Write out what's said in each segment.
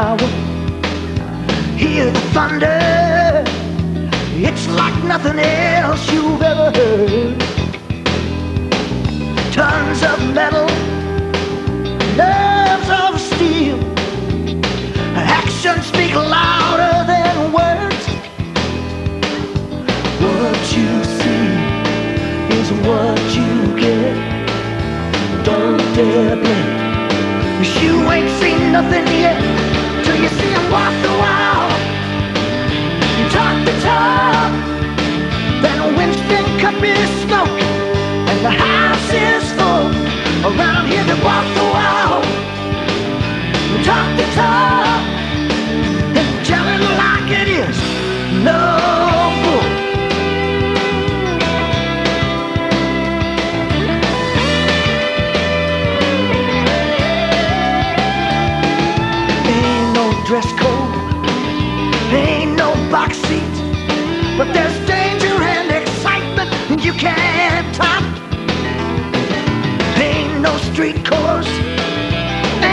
power. Hear the thunder, it's like nothing else you've ever heard. Tons of metal, nerves of steel. Actions speak louder than words. What you see is what you get. Don't dare blink, 'cause you ain't seen nothing yet till you see him walk the wall, talk the talk. Then Winston cup is smoking and the house is full. Around here they walk the wall, talk the talk, and tell it like it is. No bull. Ain't no dress code, ain't no box seat, but there's danger and excitement you can't top. Ain't no street course,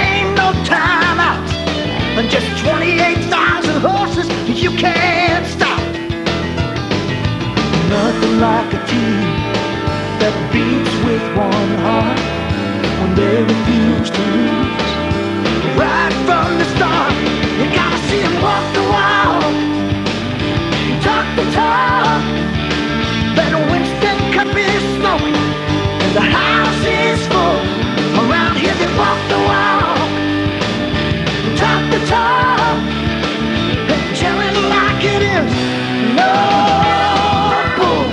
ain't no timeout, and just 28,000 horses you can't stop. Nothing like a team that beats with one heart when they refuse to lose. Right from the start, you gotta see him walk the wall, talk the talk. Then Winston cup is smoking and the house is full. Around here they walk the walk, talk the talk, and tell it like it is. No bull.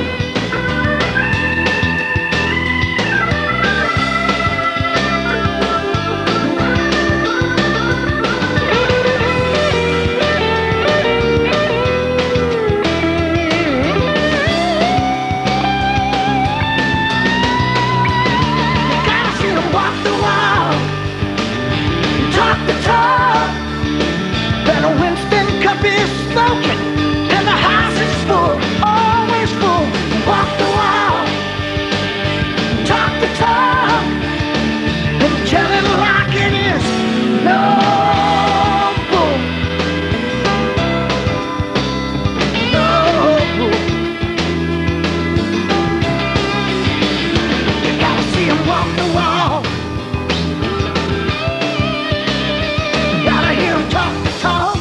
Is smoking and the house is full, always full. Walk the wall, talk the talk, and tell it like it is. No bull, no bull. You gotta see him walk the wall, you gotta hear him talk the talk.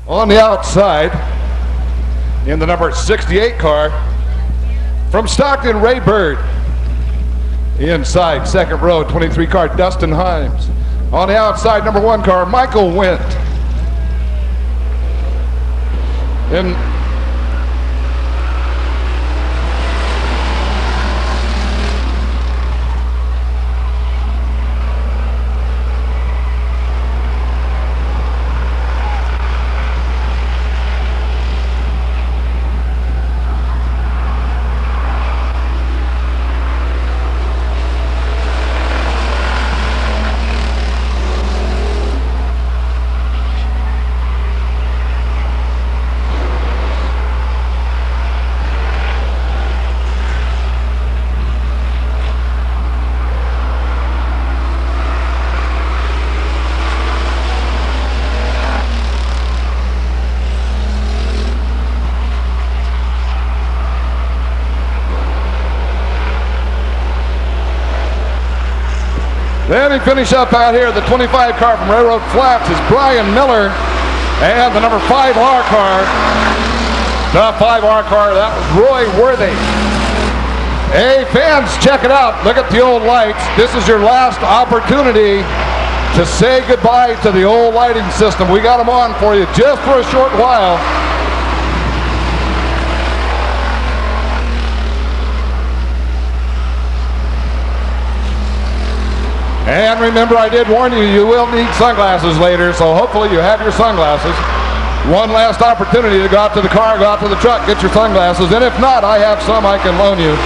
On the outside, in the number 68 car, from Stockton, Ray Bird. Inside, second row, 23 car, Dustin Himes. On the outside, number 1 car, Michael Wendt. In Then he finished up out here. The 25 car from Railroad Flats is Brian Miller. And the number 5R car, the 5R car, that was Roy Worthy. Hey, fans, check it out. Look at the old lights. This is your last opportunity to say goodbye to the old lighting system. We got them on for you just for a short while. And remember, I did warn you, you will need sunglasses later, so hopefully you have your sunglasses. One last opportunity to go out to the car, go out to the truck, get your sunglasses, and if not, I have some I can loan you.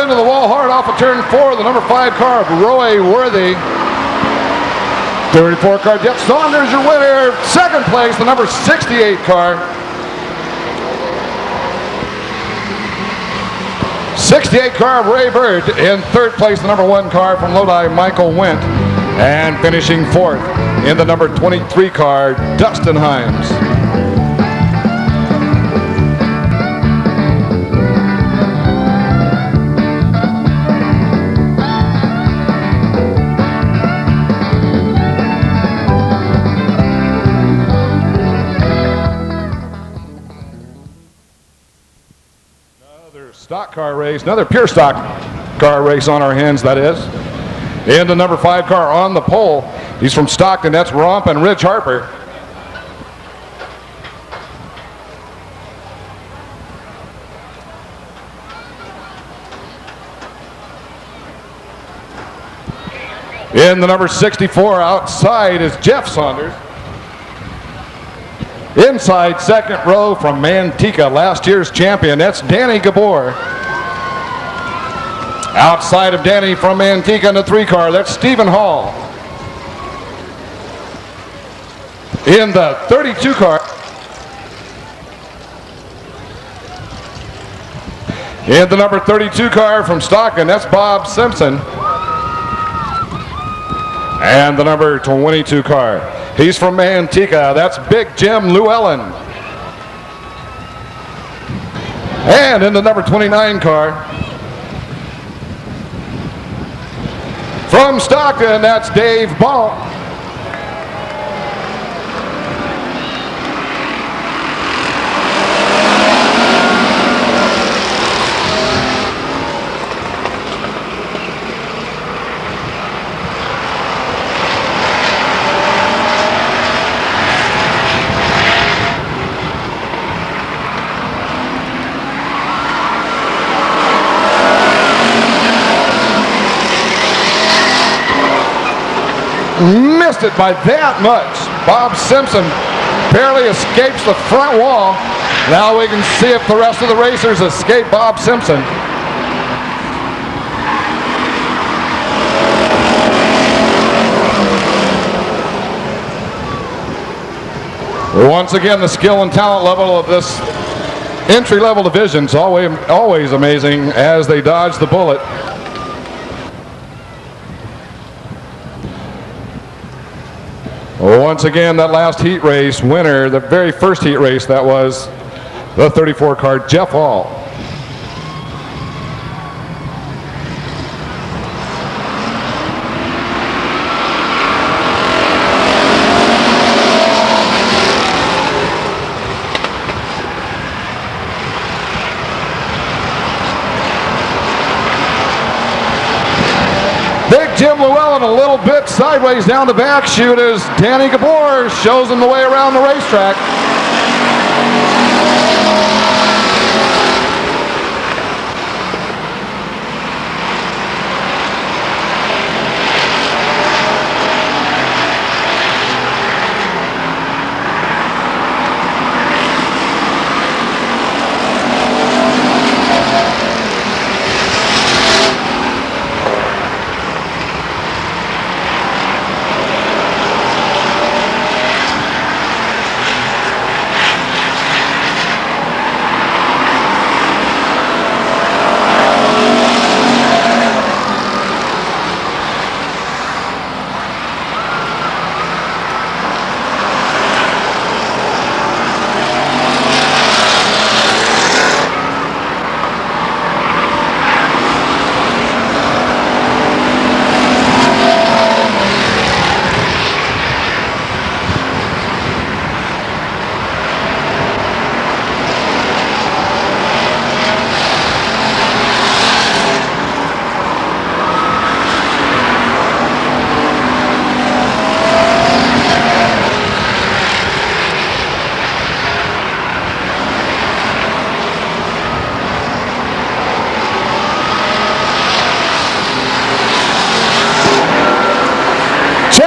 Into the wall hard off of turn 4, the number 5 car of Roy Worthy. 34 car Jeff Saunders, your winner. Second place, the number 68 car. 68 car of Ray Bird. In third place, the number 1 car from Lodi, Michael Wendt. And finishing fourth in the number 23 car, Dustin Himes. Stock car race, another pure stock car race on our hands, that is. And the number 5 car on the pole, he's from Stockton, that's Romp and Rich Harper. In the number 64 outside is Jeff Saunders. Inside second row from Manteca, last year's champion, that's Danny Gabor. Outside of Danny from Manteca in the 3 car, that's Stephen Hall. In the 32 car, in the number 32 car from Stockton, that's Bob Simpson. And the number 22 car, he's from Manteca, that's Big Jim Llewellyn. And in the number 29 car, from Stockton, that's Dave Ball. Missed it by that much. Bob Simpson barely escapes the front wall. Now we can see if the rest of the racers escape Bob Simpson. Once again, the skill and talent level of this entry-level division is always amazing as they dodge the bullet. Once again, that last heat race winner, the very first heat race, that was the 34 car, Jeff Hall. Jim Llewellyn a little bit sideways down the back chute as Danny Gabor shows him the way around the racetrack.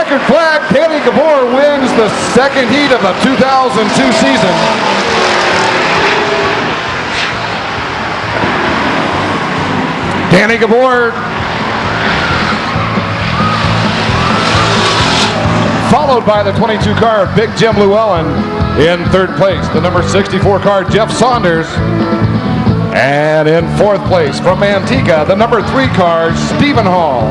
checkered flag. Danny Gabor wins the second heat of the 2002 season. Danny Gabor followed by the 22 car Big Jim Llewellyn in third place. The number 64 car Jeff Saunders. And in fourth place from Antigua, the number 3 car Stephen Hall.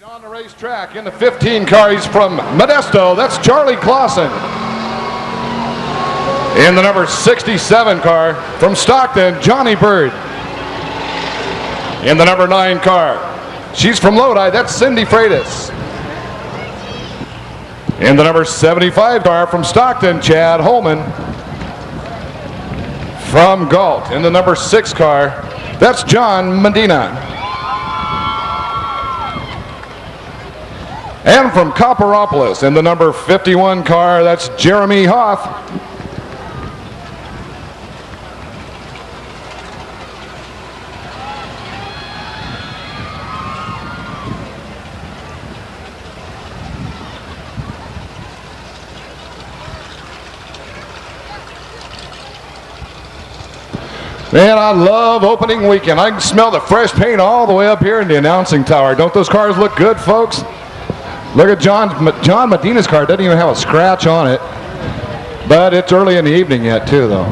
On the racetrack in the 15 car, he's from Modesto. That's Charlie Clausen. In the number 67 car from Stockton, Johnny Bird. In the number 9 car, she's from Lodi. That's Cindy Freitas. In the number 75 car from Stockton, Chad Holman. From Galt, in the number 6 car, that's John Medina. And from Copperopolis, in the number 51 car, that's Jeremy Hoff. Man, I love opening weekend. I can smell the fresh paint all the way up here in the announcing tower. Don't those cars look good, folks? Look at John Medina's car. Doesn't even have a scratch on it. But it's early in the evening yet, too, though.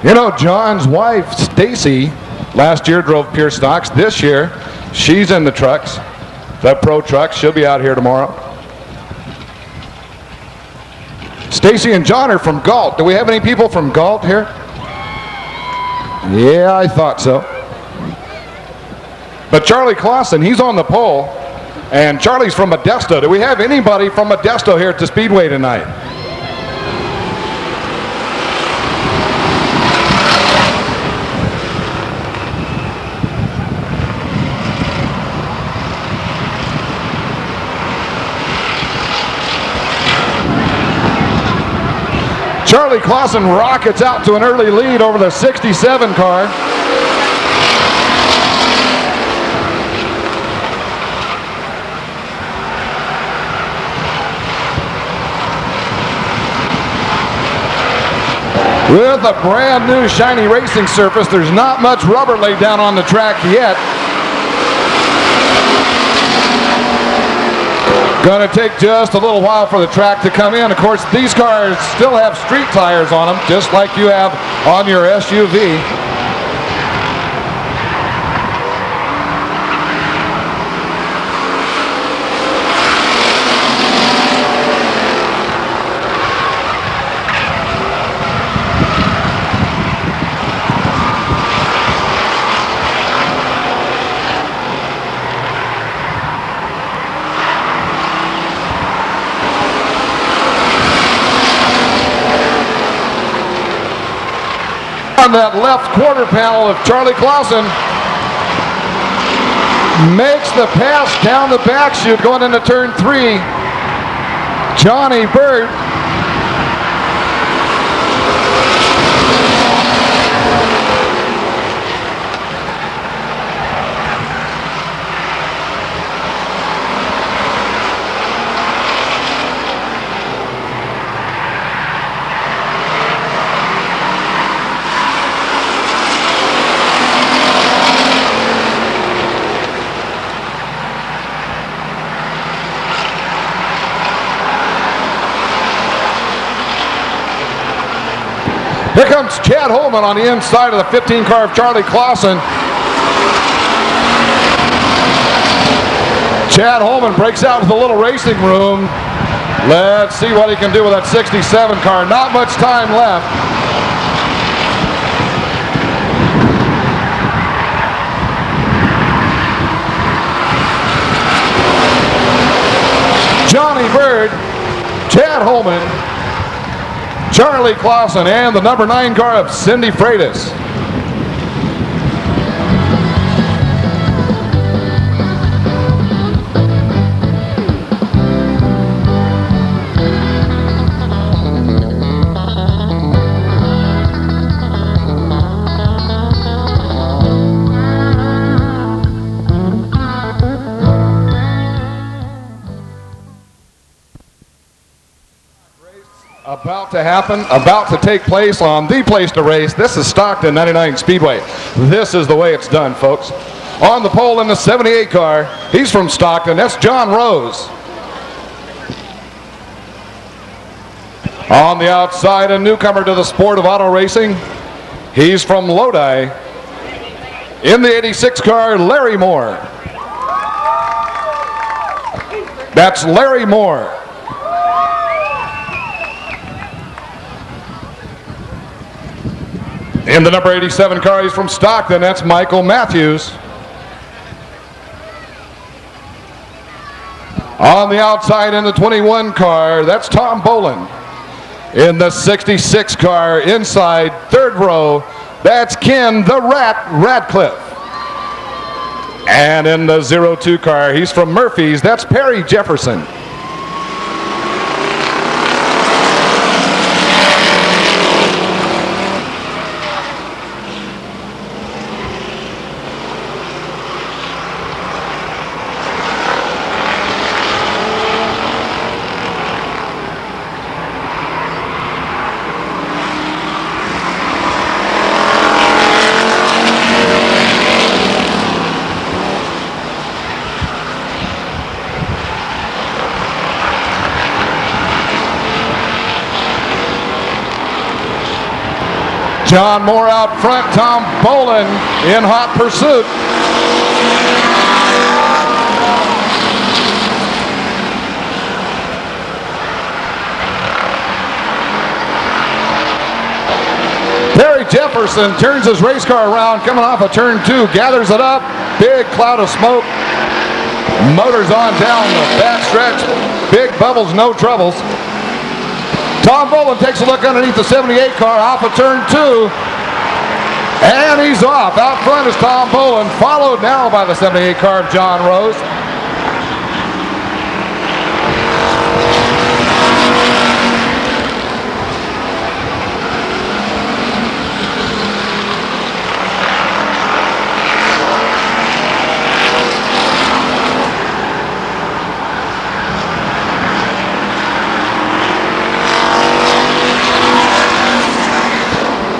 You know, John's wife, Stacy, last year drove pure stocks. This year, she's in the trucks, the pro trucks. She'll be out here tomorrow. Stacy and John are from Galt. Do we have any people from Galt here? Yeah, I thought so. But Charlie Clausen, he's on the pole, and Charlie's from Modesto. Do we have anybody from Modesto here at the Speedway tonight? Charlie Clausen rockets out to an early lead over the 67 car. With a brand new shiny racing surface, there's not much rubber laid down on the track yet. Going to take just a little while for the track to come in. Of course, these cars still have street tires on them, just like you have on your SUV. On that left quarter panel of Charlie Clausen makes the pass down the back chute going into turn 3. Johnny Bird Here comes Chad Holman on the inside of the 15 car of Charlie Clausen. Chad Holman breaks out with a little racing room. Let's see what he can do with that 67 car. Not much time left. Johnny Bird, Chad Holman, Charlie Clausen, and the number 9 car of Cindy Freitas. about to happen, about to take place on the place to race. This is Stockton 99 Speedway. This is the way it's done, folks. On the pole in the 78 car, he's from Stockton. That's John Rose. On the outside, a newcomer to the sport of auto racing. He's from Lodi. In the 86 car, Larry Moore. That's Larry Moore. In the number 87 car, he's from Stockton. That's Michael Matthews. On the outside in the 21 car, that's Tom Boland. In the 66 car, inside, third row, that's Ken the Rat Radcliffe. And in the 02 car, he's from Murphy's, that's Perry Jefferson. John Moore out front, Tom Boland in hot pursuit. Perry Jefferson turns his race car around, coming off of turn 2, gathers it up, big cloud of smoke. Motors on down the back stretch, big bubbles, no troubles. Tom Boland takes a look underneath the 78 car off of turn 2, and he's off. Out front is Tom Boland, followed now by the 78 car of John Rose.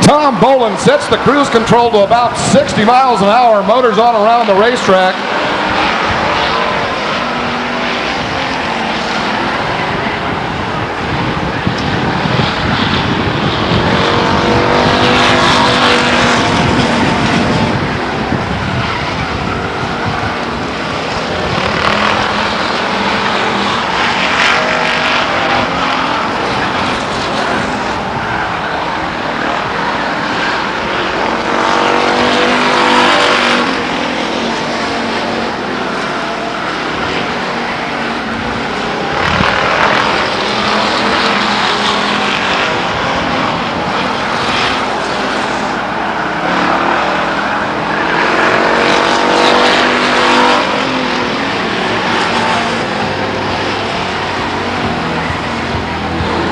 Tom Boland sets the cruise control to about 60 miles an hour. Motors on around the racetrack.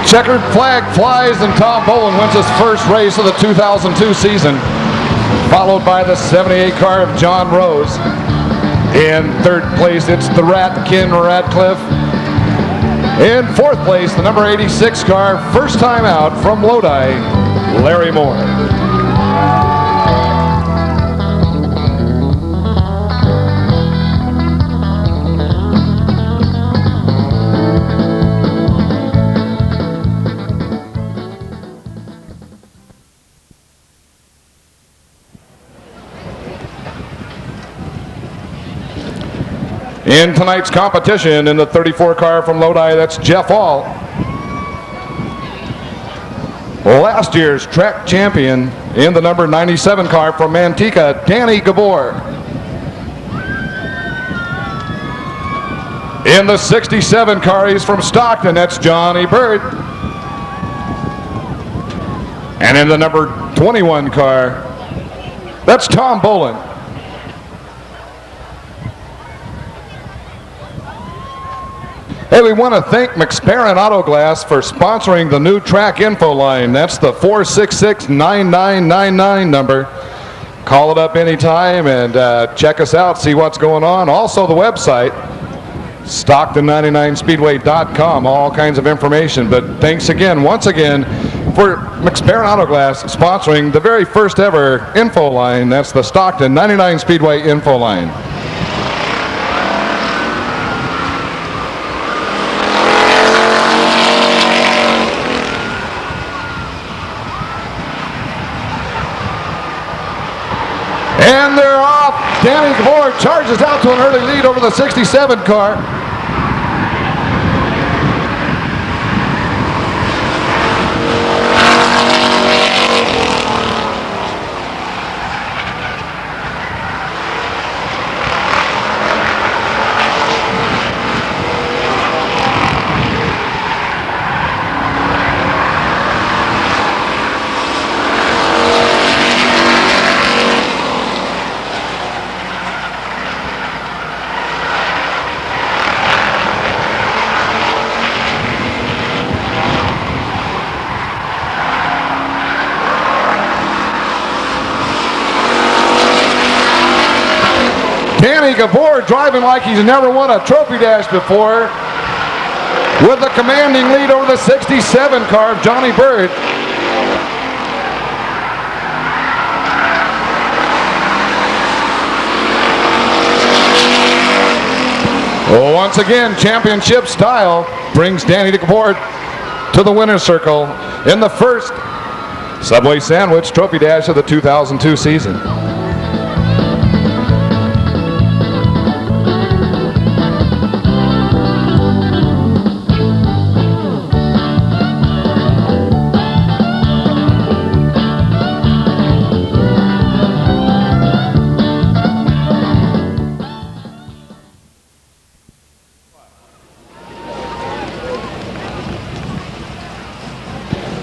Checkered flag flies and Tom Boland wins his first race of the 2002 season, followed by the 78 car of John Rose. In third place, it's the Rat, Ken Radcliffe. In fourth place, the number 86 car, first time out from Lodi, Larry Moore. In tonight's competition, in the 34 car from Lodi, that's Jeff All. Last year's track champion in the number 97 car from Manteca, Danny Gabor. In the 67 car, he's from Stockton, that's Johnny Bird. And in the number 21 car, that's Tom Boland. Hey, we want to thank McSparran Auto Glass for sponsoring the new track info line. That's the 466-9999 number. Call it up anytime and check us out, see what's going on. Also the website, Stockton99speedway.com, all kinds of information. But thanks again, once again, for McSparran Auto Glass sponsoring the very first ever info line. That's the Stockton 99 Speedway info line. And they're off. Danny Gabor charges out to an early lead over the 67 car. Danny Gabor driving like he's never won a trophy dash before, with a commanding lead over the 67 car of Johnny Bird. Well, once again, championship style brings Danny Gabor to the winner's circle in the first Subway Sandwich Trophy Dash of the 2002 season.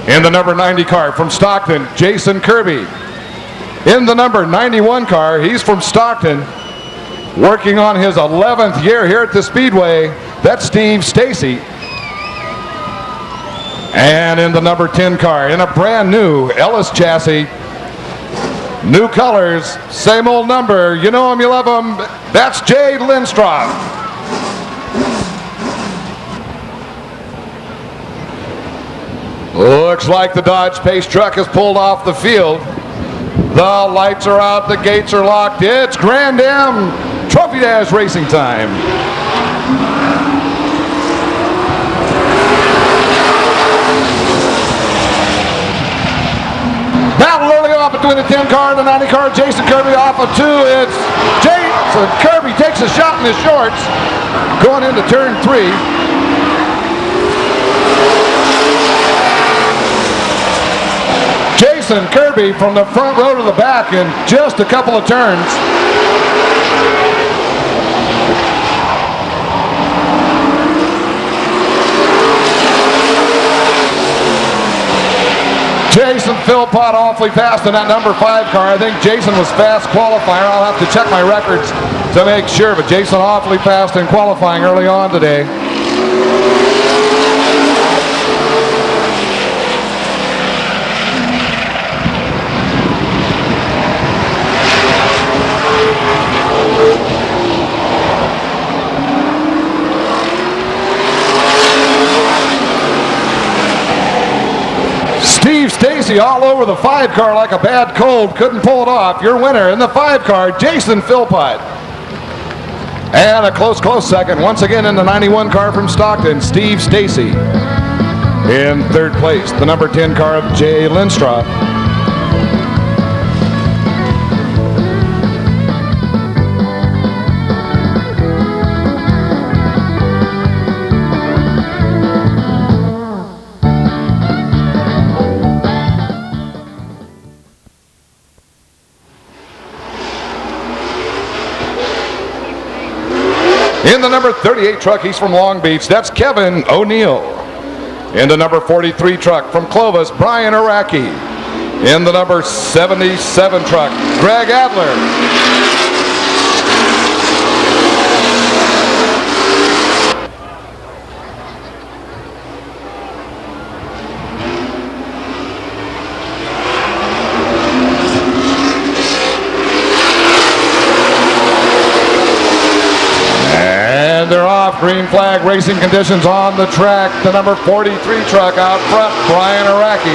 In the number 90 car from Stockton, Jason Kirby. In the number 91 car, he's from Stockton, working on his 11th year here at the Speedway. That's Steve Stacy. And in the number 10 car, in a brand new Ellis chassis, new colors, same old number, you know him, you love him, that's Jay Lindstrom. Looks like the Dodge Pace truck has pulled off the field. The lights are out, the gates are locked. It's Grand Am Trophy Dash racing time. Battle early on between the 10 car and the 90 car. Jason Kirby off of 2. It's Jason Kirby takes a shot in his shorts going into turn 3. Jason Kirby from the front row to the back in just a couple of turns. Jason Philpott awfully fast in that number 5 car. I think Jason was fast qualifier. I'll have to check my records to make sure, but Jason awfully fast in qualifying early on today. Steve Stacy all over the 5 car like a bad cold, couldn't pull it off. Your winner in the 5 car, Jason Philpott. And a close second, once again in the 91 car from Stockton, Steve Stacy. In 3rd place, the number 10 car of Jay Lindstrom. In the number 38 truck, he's from Long Beach, that's Kevin O'Neill. In the number 43 truck from Clovis, Brian Araki. In the number 77 truck, Greg Adler. green flag racing conditions on the track. The number 43 truck out front, Brian Araki.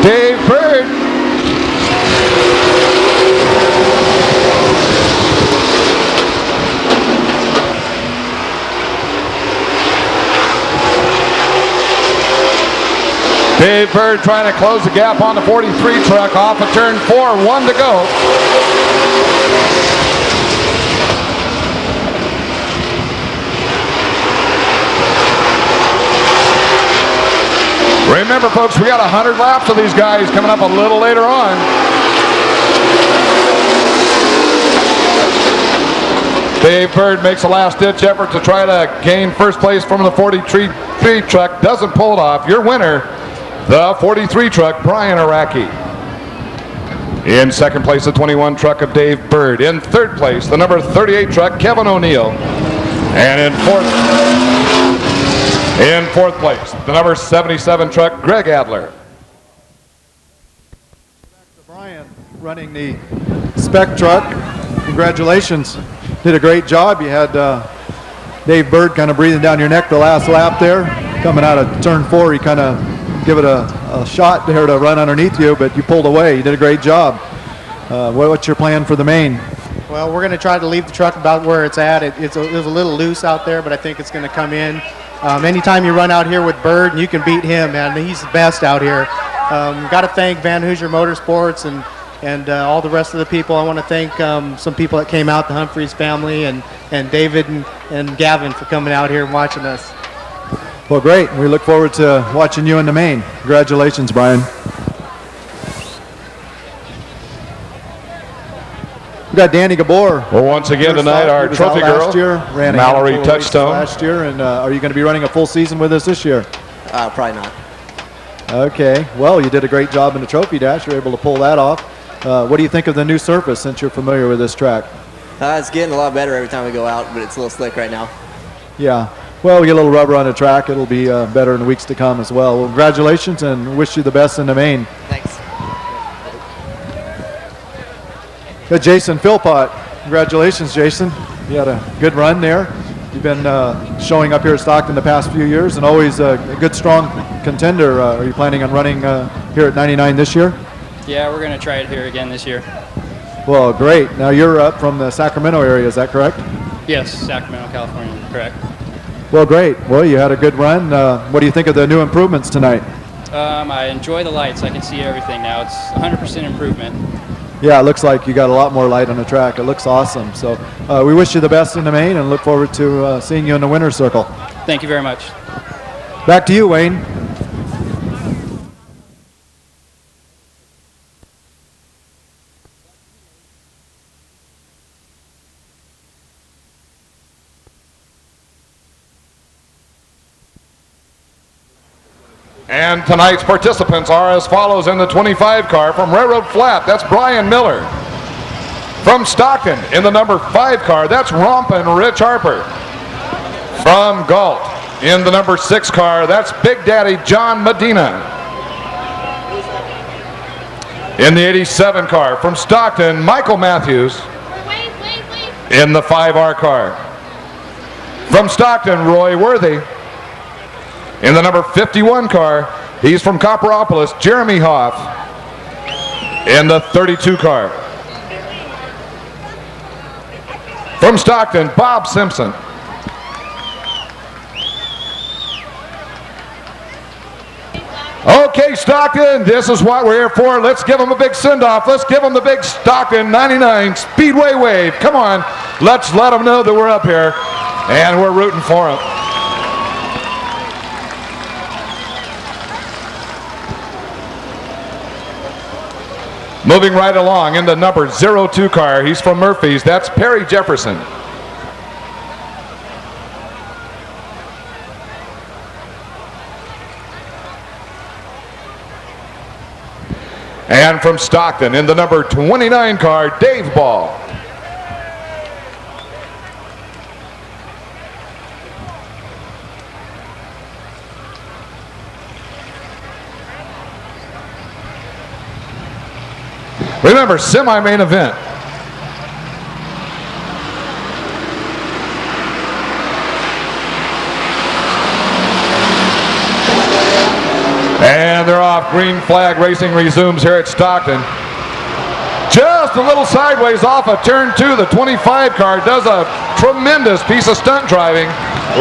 Dave Bird. Dave Bird trying to close the gap on the 43 truck off of turn 4, 1 to go. Remember, folks, we got 100 laps of these guys coming up a little later on. Dave Bird makes a last-ditch effort to try to gain first place from the 43 truck. Doesn't pull it off. Your winner, the 43 truck, Brian Araki. In second place, the 21 truck of Dave Bird. In third place, the number 38 truck, Kevin O'Neill. And in fourth place, the number 77 truck, Greg Adler. Back to Brian running the spec truck. Congratulations. Did a great job. You had Dave Bird kind of breathing down your neck the last lap there. Coming out of turn 4, he kind of give it a shot there to run underneath you, but you pulled away. You did a great job. What's your plan for the main? Well, we're going to try to leave the truck about where it's at. It was a little loose out there, but I think it's going to come in. Anytime you run out here with Bird, and you can beat him, man. He's the best out here. Got to thank Van Hoosier Motorsports and all the rest of the people. I want to thank some people that came out, the Humphreys family, and David and Gavin for coming out here and watching us. Well, great. We look forward to watching you in the main. Congratulations, Brian. We got Danny Gabor. Well, once again tonight, our trophy girl, ran Mallory Touchstone. Last year, and are you going to be running a full season with us this year? Probably not. Okay. Well, you did a great job in the trophy dash. You're able to pull that off. What do you think of the new surface since you're familiar with this track? It's getting a lot better every time we go out, but it's a little slick right now. Yeah. Well, we get a little rubber on the track. It'll be better in the weeks to come as well. Well, congratulations, and wish you the best in the main. Thanks. Got Jason Philpott. Congratulations, Jason. You had a good run there. You've been showing up here at Stockton the past few years and always a good, strong contender. Are you planning on running here at 99 this year? Yeah, we're going to try it here again this year. Well, great. Now, you're up from the Sacramento area, is that correct? Yes, Sacramento, California, correct. Well, great. Well, you had a good run. What do you think of the new improvements tonight? I enjoy the lights. I can see everything now. It's 100% improvement. Yeah, it looks like you got a lot more light on the track. It looks awesome. So we wish you the best in the main and look forward to seeing you in the winner's circle. Thank you very much. Back to you, Wayne. And tonight's participants are as follows in the 25 car from Railroad Flat. That's Brian Miller. From Stockton in the number 5 car, that's Rompin Rich Harper. From Galt in the number 6 car, that's Big Daddy John Medina. In the 87 car from Stockton, Michael Matthews. In the 5R car. From Stockton, Roy Worthy. In the number 51 car, he's from Copperopolis, Jeremy Hoff. In the 32 car. From Stockton, Bob Simpson. Okay, Stockton, this is what we're here for. Let's give them a big send-off. Let's give them the big Stockton 99 Speedway wave. Come on, let's let them know that we're up here and we're rooting for them. Moving right along in the number 02 car, he's from Murphy's, that's Perry Jefferson. And from Stockton in the number 29 car, Dave Ball. Remember, semi-main event. And they're off. Green flag racing resumes here at Stockton. Just a little sideways off of turn 2. The 25 car does a tremendous piece of stunt driving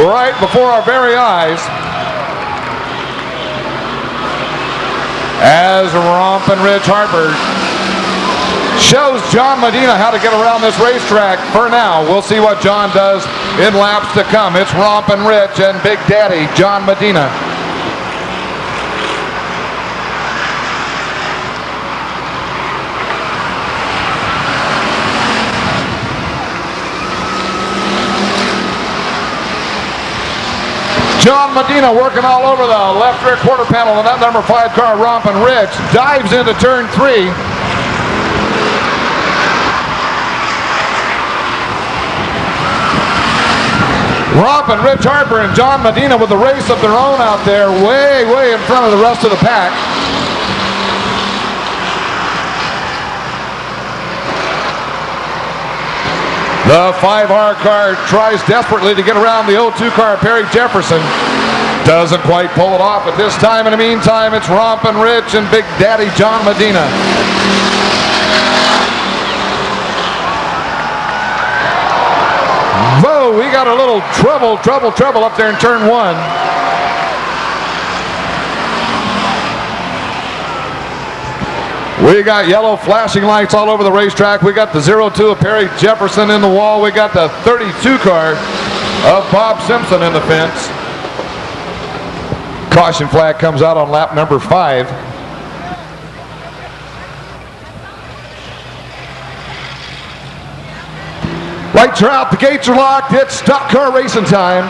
right before our very eyes. As Rompin' Ridge Harper shows John Medina how to get around this racetrack for now. We'll see what John does in laps to come. It's Rompin' Ridge and Big Daddy John Medina. John Medina working all over the left rear quarter panel of that number 5 car, Rompin' Ridge. Dives into turn 3. Rompin' Ridge Harper and John Medina with a race of their own out there, way, way in front of the rest of the pack. The 5R car tries desperately to get around the 02 car, Perry Jefferson. Doesn't quite pull it off at this time. In the meantime, it's Rompin' Ridge and Big Daddy John Medina. Whoa, we got a little trouble up there in turn 1. We got yellow flashing lights all over the racetrack. We got the 02 of Perry Jefferson in the wall. We got the 32 car of Bob Simpson in the fence. Caution flag comes out on lap number 5. Lights are out, the gates are locked. It's stock car racing time.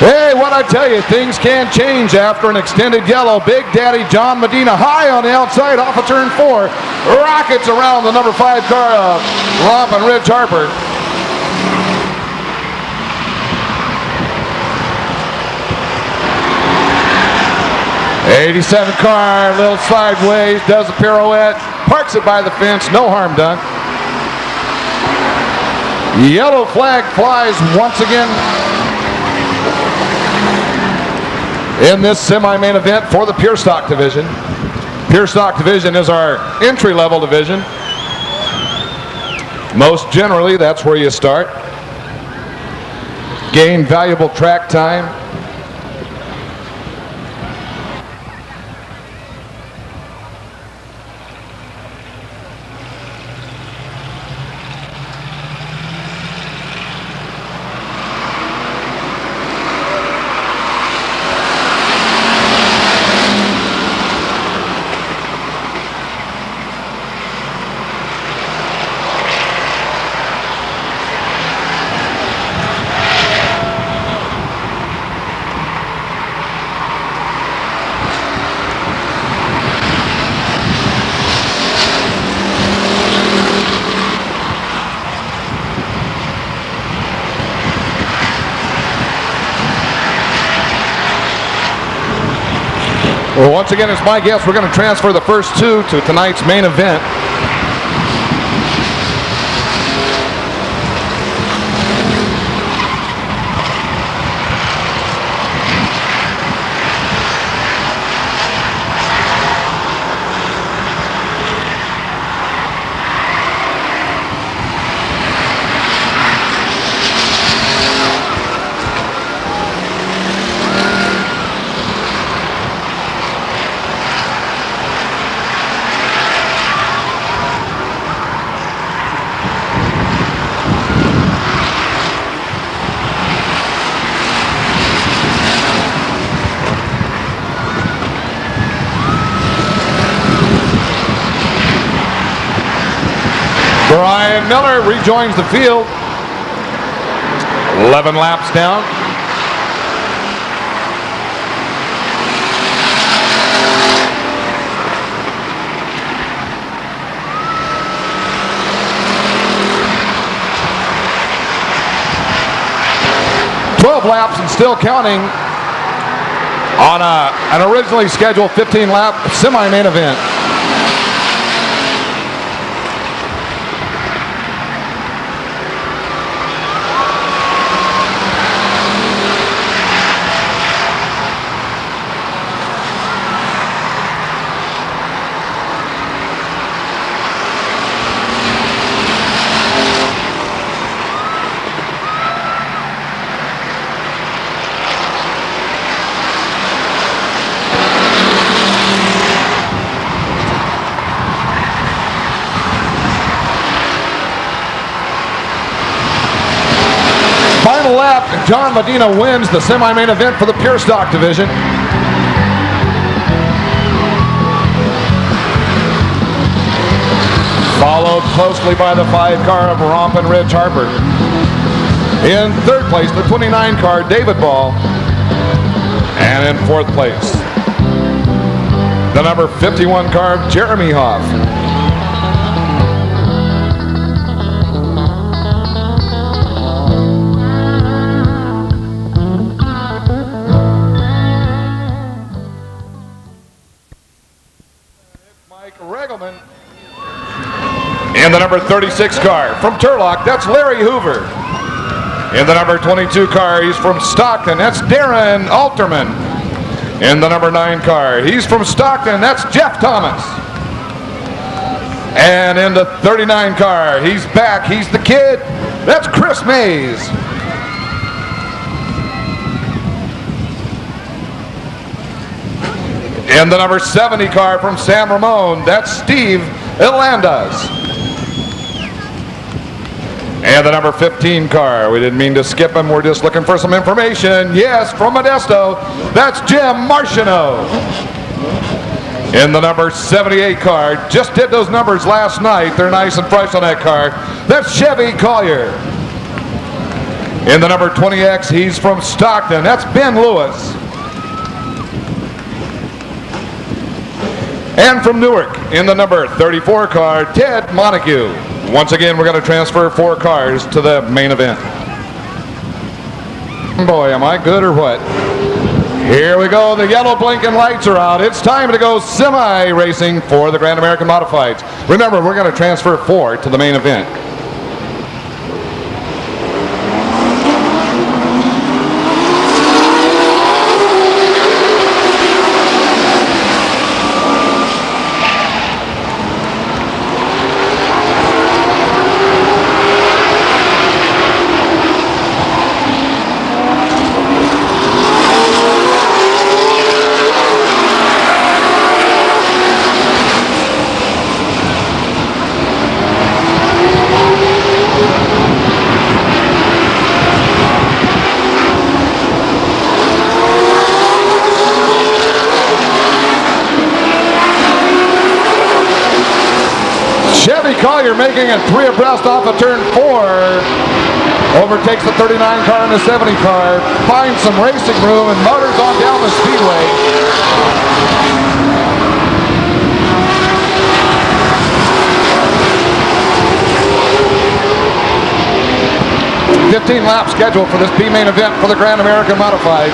Hey, what I tell you, things can change after an extended yellow. Big Daddy John Medina high on the outside off of turn 4. Rockets around the number 5 car of Rompin' Ridge Harper. '87 car, a little sideways, does a pirouette, parks it by the fence, no harm done. Yellow flag flies once again in this semi-main event for the Pure Stock division. Pure Stock division is our entry-level division. Most generally, that's where you start. Gain valuable track time. Well, once again, it's my guess we're going to transfer the first 2 to tonight's main event. Brian Miller rejoins the field. 11 laps down. 12 laps and still counting on an originally scheduled 15-lap semi-main event. Final lap, John Medina wins the semi-main event for the Pure Stock division. Followed closely by the 5-car of Rompin Ridge Harper. In third place, the 29-car David Ball. And in fourth place, the number 51 car Jeremy Hoff. In the number 36 car from Turlock, that's Larry Hoover. In the number 22 car, he's from Stockton, that's Darren Alterman. In the number 9 car, he's from Stockton, that's Jeff Thomas. And in the 39 car, he's back, he's the kid, that's Chris Mays. In the number 70 car from San Ramon, that's Steve Elandaz. And the number 15 car, we didn't mean to skip him, we're just looking for some information. Yes, from Modesto, that's Jim Martineau. In the number 78 car, just did those numbers last night, they're nice and fresh on that car, that's Chevy Collier. In the number 20X, he's from Stockton, that's Ben Lewis. And from Newark, in the number 34 car, Ted Montague. Once again, we're going to transfer 4 cars to the main event. Boy, am I good or what? Here we go. The yellow blinking lights are out. It's time to go semi-racing for the Grand American Modifieds. Remember, we're going to transfer 4 to the main event. Collier making it 3 abreast off of turn 4. Overtakes the 39 car and the 70 car. Finds some racing room and motors on down the speedway. $15-lap schedule for this B-main event for the Grand American Modifieds.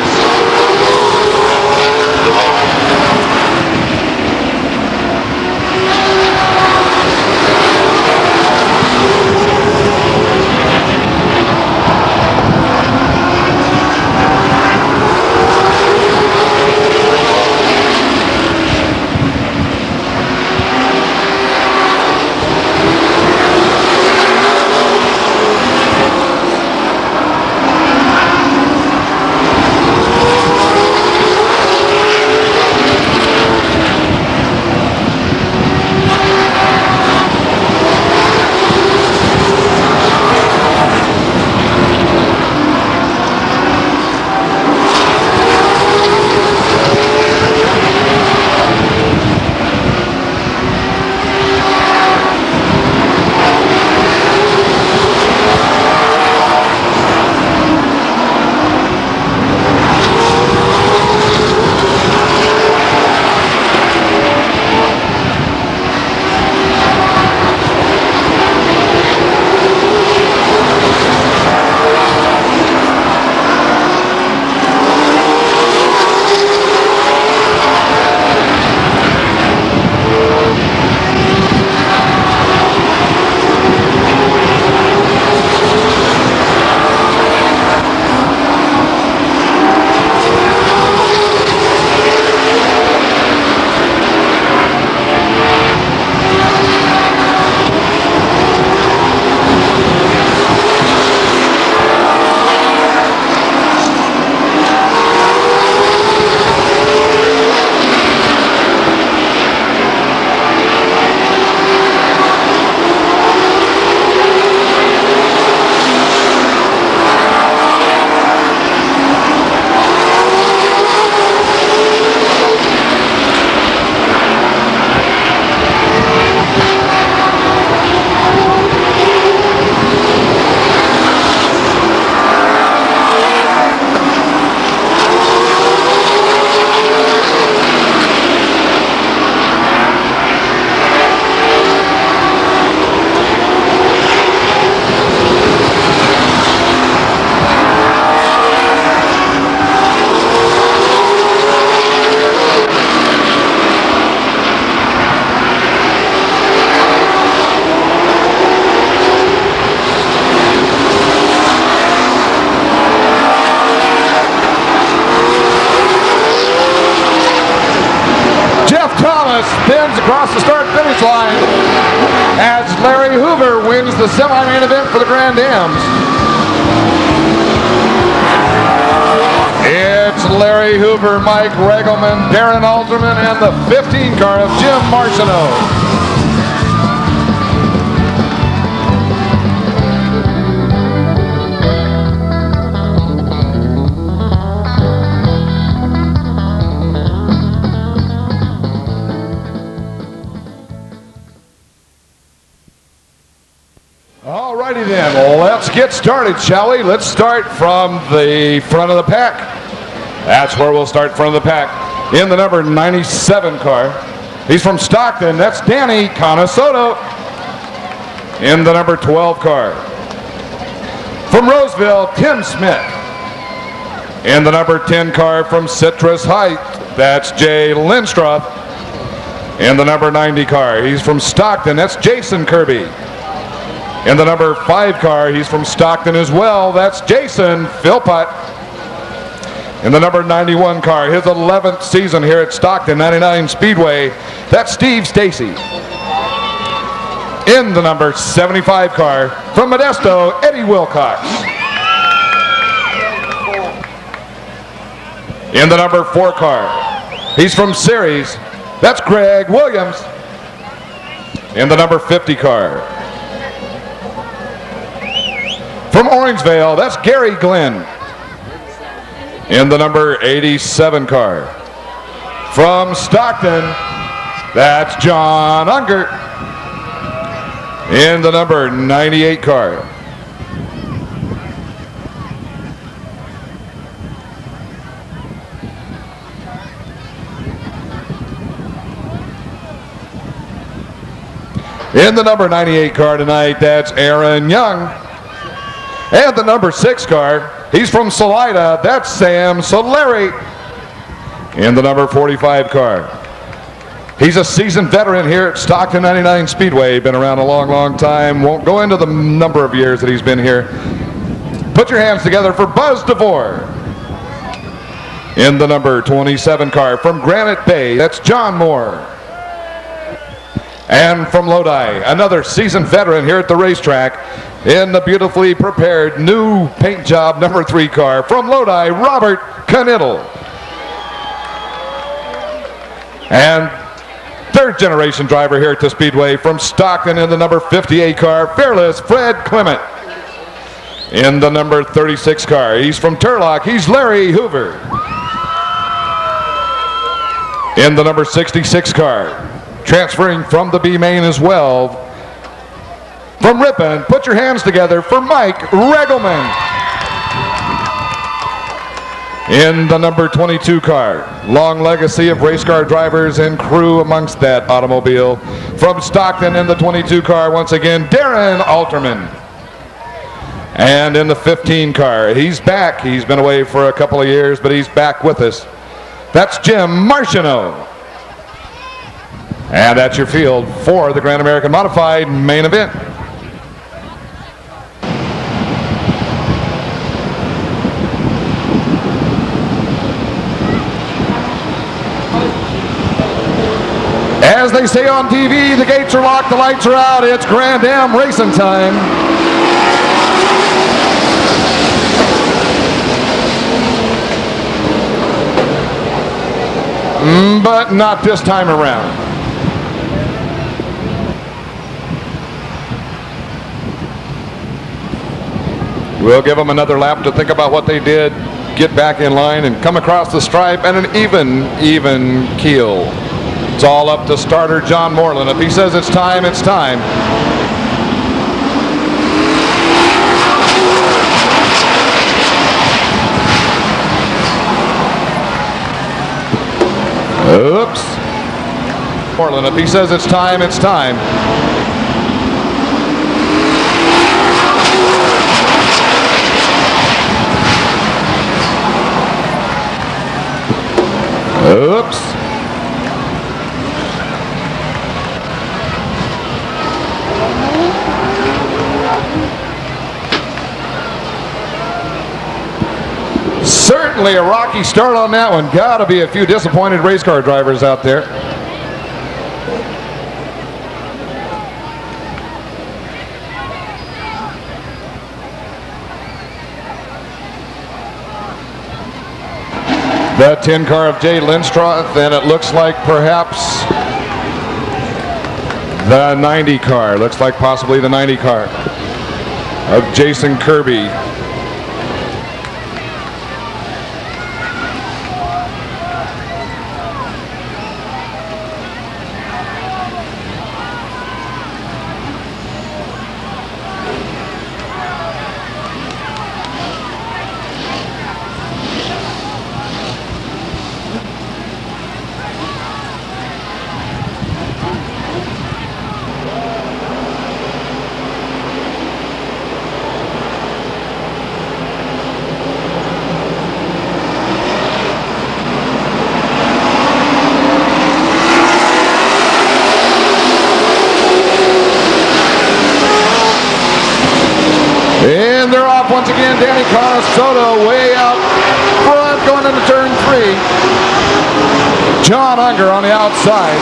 across the start-finish line as Larry Hoover wins the semi-main event for the Grand Ams. It's Larry Hoover, Mike Regelman, Darren Alterman, and the 15 car of Jim Martineau. Alrighty then, well, let's get started, shall we? Let's start from the front of the pack. That's where we'll start, front of the pack. In the number 97 car, he's from Stockton, that's Danny Canasoto. In the number 12 car, from Roseville, Tim Smith. In the number 10 car, from Citrus Heights, that's Jay Lindstrup. In the number 90 car, he's from Stockton, that's Jason Kirby. In the number 5 car, he's from Stockton as well, that's Jason Philpott. In the number 91 car, his 11th season here at Stockton 99 Speedway, that's Steve Stacy. In the number 75 car, from Modesto, Eddie Wilcox. In the number 4 car, he's from Ceres, that's Greg Williams. In the number 50 car, from Orangevale, that's Gary Glenn. In the number 87 car, from Stockton, that's John Unger. In the number 98 car, in the number 98 car tonight, that's Aaron Young. And the number 6 car, he's from Salida, that's Sam Soleri. In the number 45 car, he's a seasoned veteran here at Stockton 99 Speedway, been around a long, long time. Won't go into the number of years that he's been here. Put your hands together for Buzz DeVore. In the number 27 car, from Granite Bay, that's John Moore. And from Lodi, another seasoned veteran here at the racetrack, in the beautifully prepared new paint job number 3 car, from Lodi, Robert Knittel. And 3rd generation driver here at the Speedway, from Stockton, in the number 58 car, Fearless Fred Clement. In the number 36 car, he's from Turlock, he's Larry Hoover. In the number 66 car, transferring from the B main as well, from Ripon, put your hands together for Mike Regelman. In the number 22 car, long legacy of race car drivers and crew amongst that automobile. From Stockton, in the 22 car, once again, Darren Alterman. And in the 15 car, he's back. He's been away for a couple of years, but he's back with us. That's Jim Martineau. And that's your field for the Grand American Modified main event. As they say on TV, the gates are locked, the lights are out, it's Grand Am racing time. But not this time around. We'll give them another lap to think about what they did, get back in line, and come across the stripe and an even keel. It's all up to starter John Moreland. If he says it's time, it's time. Oops. Moreland, if he says it's time, it's time. Oops. Certainly a rocky start on that one. Got to be a few disappointed race car drivers out there. The 10 car of Jay Lindstroth, and it looks like perhaps the 90 car. Looks like possibly the 90 car of Jason Kirby. And they're off once again. Danny Conestoto way out front going into turn 3. John Unger on the outside.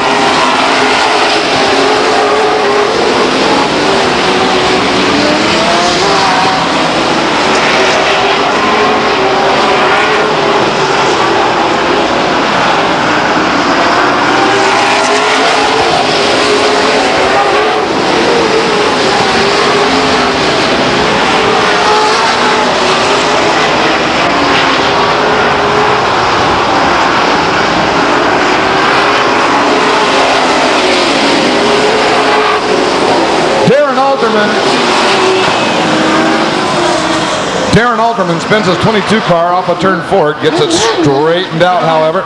Darren Alderman spins his 22 car off of turn 4, gets it straightened out, however.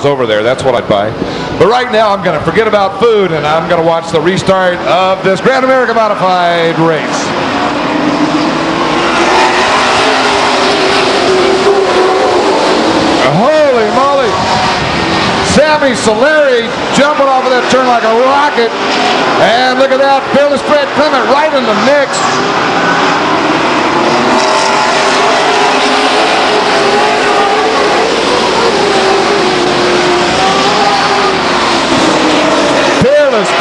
Over there, that's what I'd buy. But right now I'm going to forget about food and I'm going to watch the restart of this Grand America Modified race. Holy moly! Sammy Solari jumping off of that turn like a rocket, and look at that, Fearless Fred Clement right in the mix.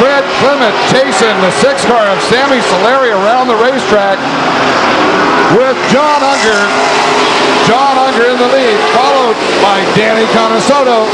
Fred Clement chasing the 6 car of Sammy Solari around the racetrack with John Unger. John Unger in the lead, followed by Danny Conestoto.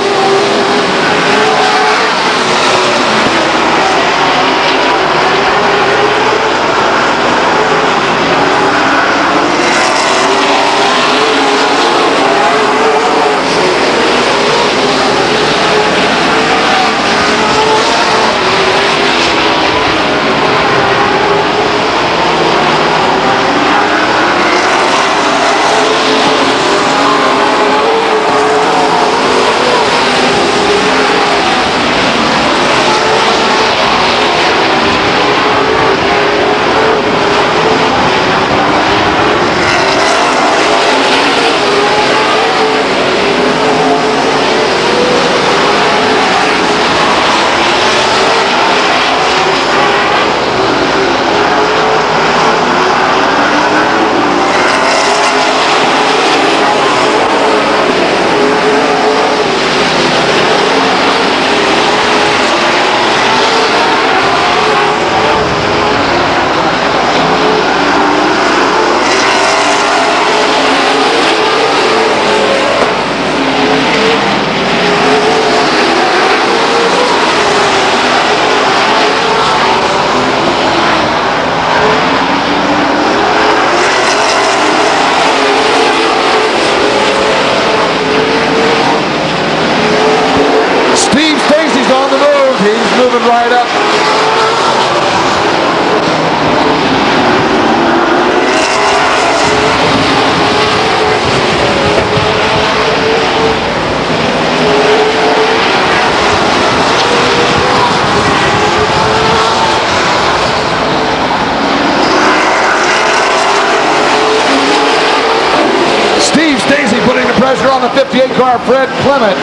58 car, Fred Clement.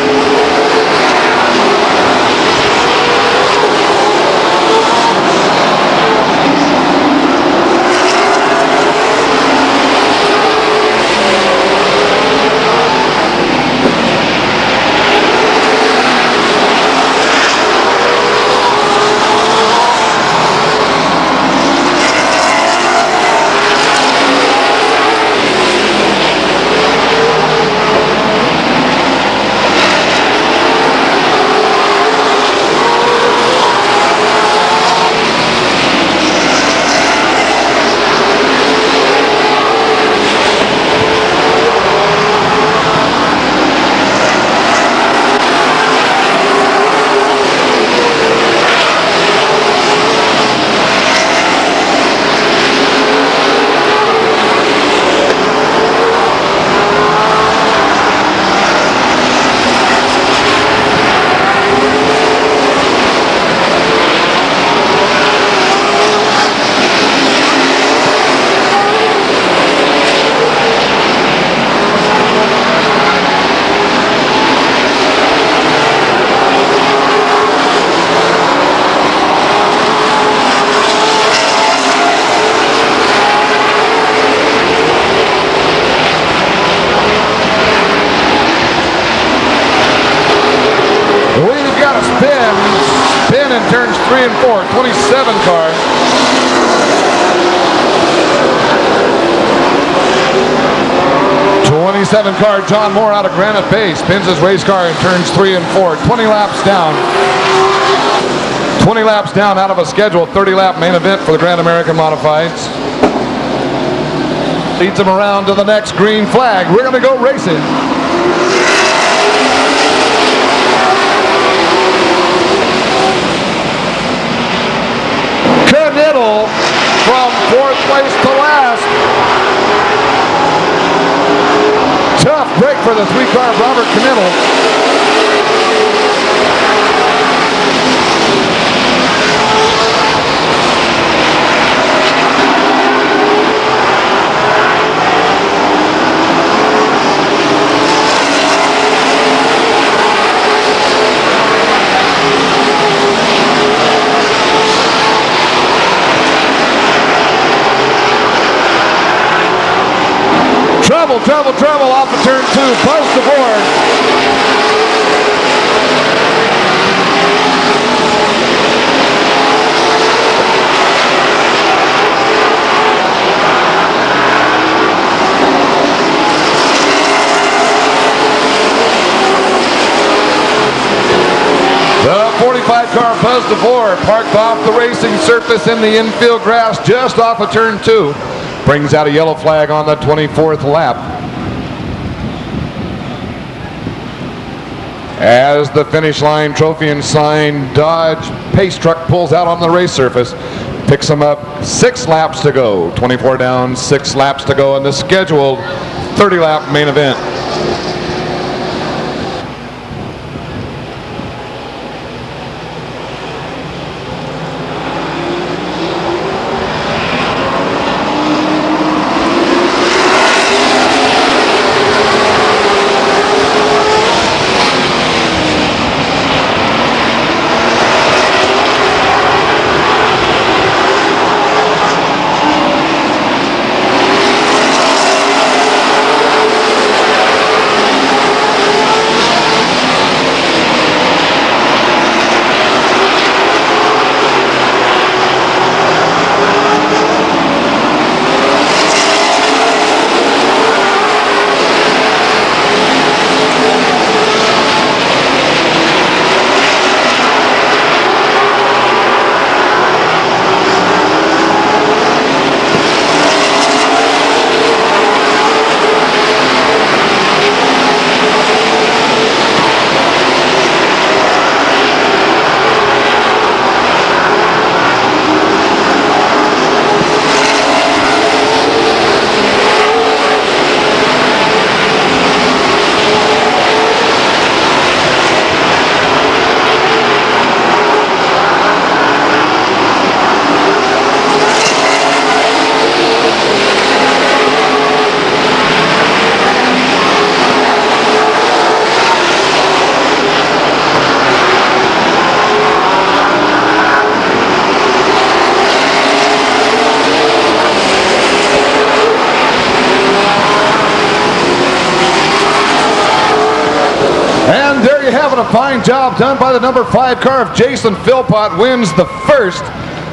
Spin in turns 3 and 4, 27 car. car John Moore out of Granite Bay spins his race car in turns 3 and 4. 20 laps down. 20 laps down out of a scheduled 30-lap main event for the Grand American Modifieds. Leads him around to the next green flag. We're going to go racing. Knittle from 4th place to last. Tough break for the 3-car Robert Knittle. Trouble off of turn 2, post the board. The 45 car buzzed the board, parked off the racing surface in the infield grass just off of turn 2. Brings out a yellow flag on the 24th lap. As the finish line trophy and sign Dodge Pace truck pulls out on the race surface, picks them up 6 laps to go. 24 down, 6 laps to go in the scheduled 30-lap main event. What a fine job done by the number 5 car of Jason Philpott. Wins the first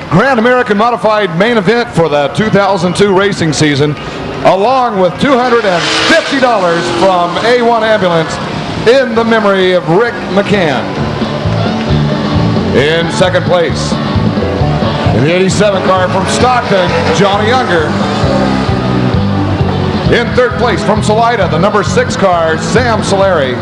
Grand American Modified main event for the 2002 racing season, along with $250 from A1 Ambulance in the memory of Rick McCann. In second place, in the 87 car from Stockton, Johnny Younger. In third place from Salida, the number 6 car, Sam Solari.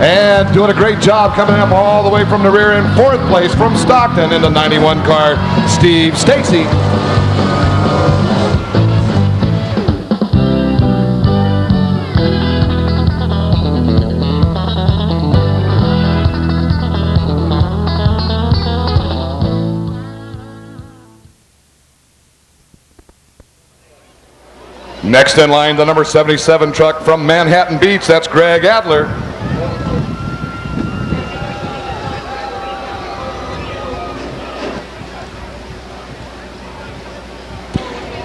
And doing a great job coming up all the way from the rear in fourth place from Stockton in the 91 car, Steve Stacy. Next in line, the number 77 truck from Manhattan Beach, that's Greg Adler.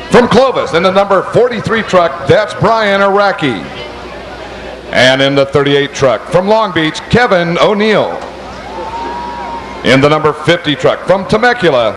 From Clovis, in the number 43 truck, that's Brian Araki. And in the 38 truck, from Long Beach, Kevin O'Neill. In the number 50 truck, from Temecula,